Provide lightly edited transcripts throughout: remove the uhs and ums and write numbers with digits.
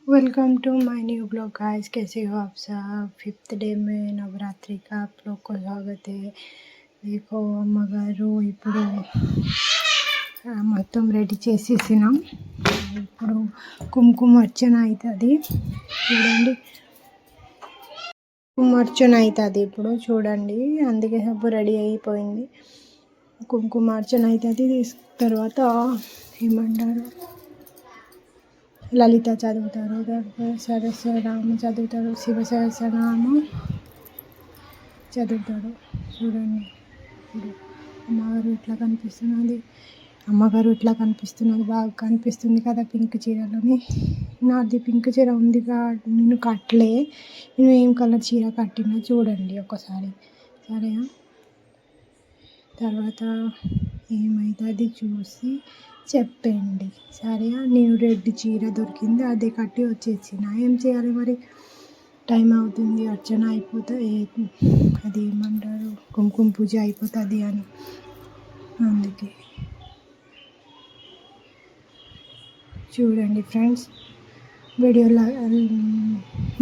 Welcome to my new blog guys. कैसे हो आप सब। 5th डे में नवरात्रि का आप लोग को स्वागत है। देखो అమ్మగారు ఇప్పుడు మొత్తం రెడీ చేసేసినాం. ఇప్పుడు కుంకుమ అర్చన అవుతుంది చూడండి. కుంకుమ అర్చన అవుతుంది ఇప్పుడు చూడండి. అందుకే సబ్బు రెడీ అయిపోయింది. కుంకుమ అర్చన అవుతుంది. తర్వాత ఏమంటారు లలిత చదువుతారు, సహస్రనామం చదువుతారు, శివ సహస్రనామం చదువుతారు. చూడండి ఇప్పుడు అమ్మగారు ఇట్లా కనిపిస్తున్నది బాగా కనిపిస్తుంది కదా పింక్ చీరలోని. నాది పింక్ చీర ఉంది నేను కట్టలే. నేను ఏం కలర్ చీర కట్టినా చూడండి ఒకసారి సరేనా. తర్వాత ఏమవుతుంది చూసి చెప్పండి సరేనా. నేను రెడ్ చీర దొరికింది అదే కట్టి వచ్చేసిన. ఏం చేయాలి మరి, టైం అవుతుంది, అర్చన అయిపోతుంది, అది ఏమంటారు కుంకుమ పూజ అయిపోతుంది అని. అందుకే చూడండి ఫ్రెండ్స్, వీడియోలో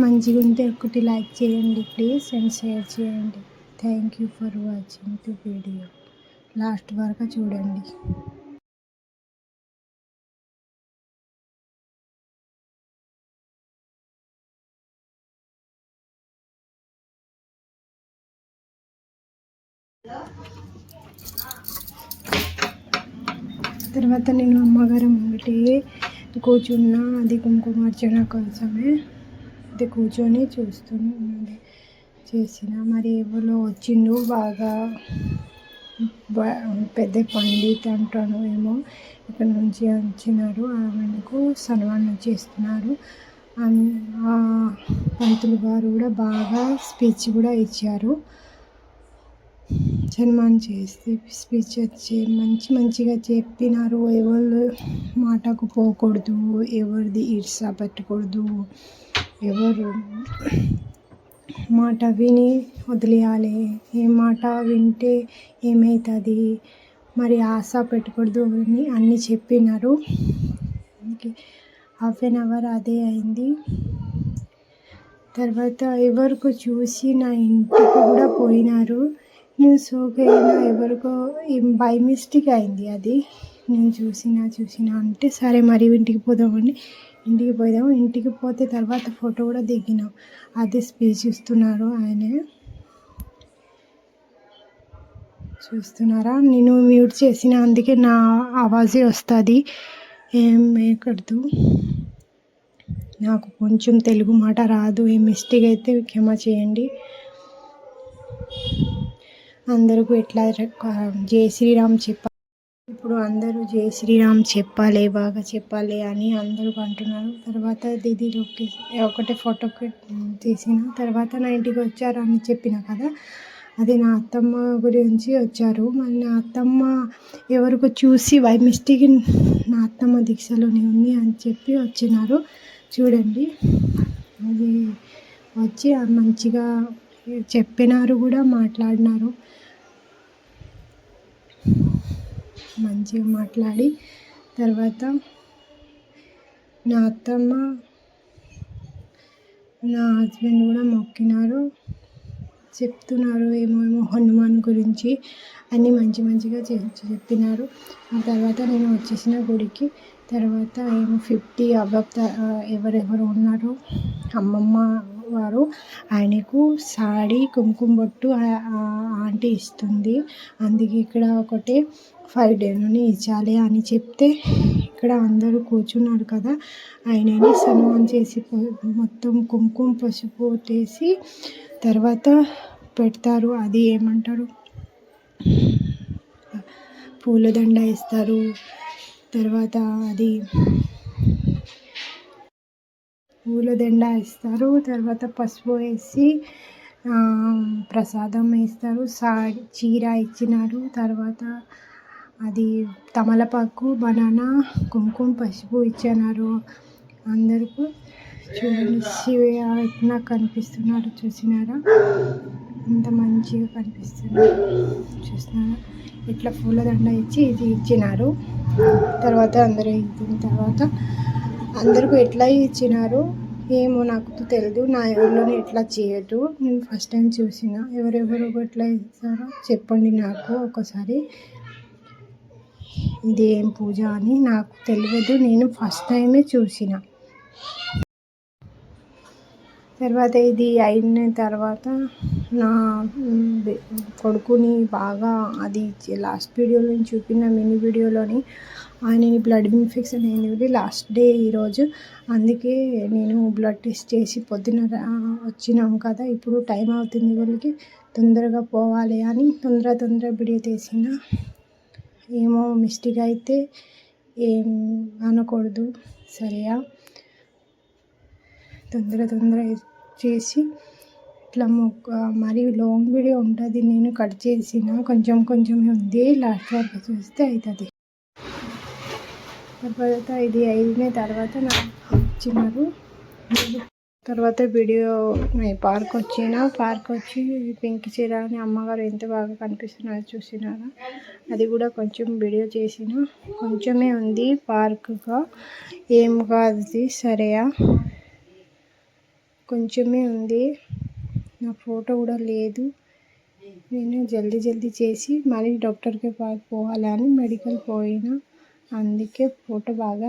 మంచిగా ఉంటే ఒకటి లైక్ చేయండి ప్లీజ్ అండ్ షేర్ చేయండి. Thank you for watching the video. Last వరకు చూడండి. తర్వాత నేను అమ్మగారు ముంగటి కూర్చున్నా. అది కుంకుమార్చన కోసమే అది కూర్చొని చూస్తున్నది చేసిన. మరి ఎవరో వచ్చిండు బాగా పెద్ద పండిత్ అంటాను ఏమో, ఇక్కడ నుంచి వచ్చినారు. ఆమెకు సన్మానం చేస్తున్నారు. పంతులు గారు కూడా బాగా స్పీచ్ కూడా ఇచ్చారు. సన్మానం చేస్తే స్పీచ్ వచ్చి మంచిగా చెప్పినారు. ఎవరు మాటకు పోకూడదు, ఎవరిది ఈర్ష పెట్టకూడదు, ఎవరు మాట విని వదిలేయాలి. ఏ మాట వింటే ఏమవుతుంది, మరి ఆశ పెట్టకూడదు అని అన్నీ చెప్పినారు. హాఫ్ అన్ అవర్ అదే అయింది. తర్వాత ఎవరికో చూసి నా ఇంటికి కూడా పోయినారు. నేను సోకైనా ఎవరికో బై మిస్టేక్ అయింది. అది నేను చూసిన అంటే సరే మరి ఇంటికి పోదామండి. ఇంటికి పోతే తర్వాత ఫోటో కూడా దిగినాం. అదే స్పీచ్ ఇస్తున్నారు ఆయన. చూస్తున్నారా, నేను మ్యూట్ చేసిన అందుకే నా ఆవాజే వస్తుంది. ఏం మేకూడదు, నాకు కొంచెం తెలుగు మాట రాదు. ఏ మిస్టేక్ అయితే క్షమ చేయండి. అందరికీ ఎట్లా జై శ్రీరామ్ చెప్పాలి. ఇప్పుడు అందరూ జై శ్రీరామ్ చెప్పాలి, బాగా చెప్పాలి అని అందరూ అంటున్నారు. తర్వాత దీది ఒకటే ఫోటో తీసిన. తర్వాత నా ఇంటికి వచ్చారు అని చెప్పిన కదా, అది నా అత్తమ్మ గురించి వచ్చారు. మరి నా అత్తమ్మ ఎవరికో చూసి బై మిస్టేక్ నా అత్తమ్మ దీక్షలోనే ఉంది అని చెప్పి వచ్చినారు. చూడండి, అది వచ్చి మంచిగా చెప్పినారు కూడా మాట్లాడినారు. మంచిగా మాట్లాడి తర్వాత నా అత్తమ్మ నా హస్బెండ్ కూడా మొక్కినారు. చెప్తున్నారు ఏమేమో హనుమాన్ గురించి అన్నీ మంచిగా చెప్పినారు. ఆ తర్వాత నేను వచ్చేసిన గుడికి. తర్వాత ఏమో 50 అబవ్ ఎవరెవరు ఉన్నారు. అమ్మమ్మ వారు ఆయనకు సాడీ కుంకుమ బొట్టు ఆంటీ ఇస్తుంది. అందుకే ఇక్కడ ఒకటే 5 డేలోనే ఇచ్చాలి అని చెప్తే ఇక్కడ అందరూ కూర్చున్నారు కదా, ఆయనని సన్మానం చేసి మొత్తం కుంకుమ పసుపు వేసి తర్వాత పెడతారు. అది ఏమంటారు పూలదండ ఇస్తారు. తర్వాత అది పూలదండ ఇస్తారు. తర్వాత పసుపు వేసి ప్రసాదం వేస్తారు. చీర ఇచ్చినారు. తర్వాత అది తమలపాకు, బనానా, కుంకుమ పసుపు ఇచ్చినారు అందరికీ. చూడండి శివయ్య ఎట్లా కనిపిస్తున్నారు చూసినారా, ఎంత మంచిగా కనిపిస్తున్నారు చూసినారా. ఇట్లా పూలదండ ఇచ్చి ఇది ఇచ్చినారు. తర్వాత అందరూ ఇచ్చిన తర్వాత అందరికీ ఎట్లా ఇచ్చినారు ఏమో నాకు తెలియదు. నా ఊళ్ళోనే ఎట్లా చేయదు, నేను ఫస్ట్ టైం చూసిన. ఎవరెవరు ఎట్లా ఇస్తారో చెప్పండి నాకు ఒకసారి. ఇది ఏం పూజ అని నాకు తెలియదు, నేను ఫస్ట్ టైమే చూసిన. తర్వాత ఇది అయిన తర్వాత నా కొడుకుని బాగా అది లాస్ట్ వీడియోలో చూపిన మినీ వీడియోలోని ఆయనని బ్లడ్ ఇన్ఫెక్షన్ అయింది లాస్ట్ డే ఈరోజు. అందుకే నేను బ్లడ్ టెస్ట్ చేసి పొద్దున వచ్చినాం కదా, ఇప్పుడు టైం అవుతుంది వాళ్ళకి తొందరగా పోవాలి అని తొందర వీడియో తీసిన. ఏమో మిస్టేక్ అయితే ఏం అనకూడదు సరేయా. తొందర చేసి ఇట్లా మరి లాంగ్ వీడియో ఉంటుంది, నేను కట్ చేసిన కొంచెమే ఉంది, లాస్ట్ వరకు చూస్తే అవుతుంది. తర్వాత ఇది అయిన తర్వాత నాకు ఇచ్చినారు. తర్వాత వీడియో పార్క్ వచ్చి పింక్ చీర అని అమ్మగారు ఎంత బాగా కనిపిస్తున్నారో చూసినారా. అది కూడా కొంచెం వీడియో చేసిన, కొంచెమే ఉంది పార్క్గా, ఏం కాదు సరేయా, కొంచెమే ఉంది. నా ఫోటో కూడా లేదు, నేను జల్దీ చేసి మళ్ళీ డాక్టర్కి పోవాలని మెడికల్ పోయినా, అందుకే ఫోటో బాగా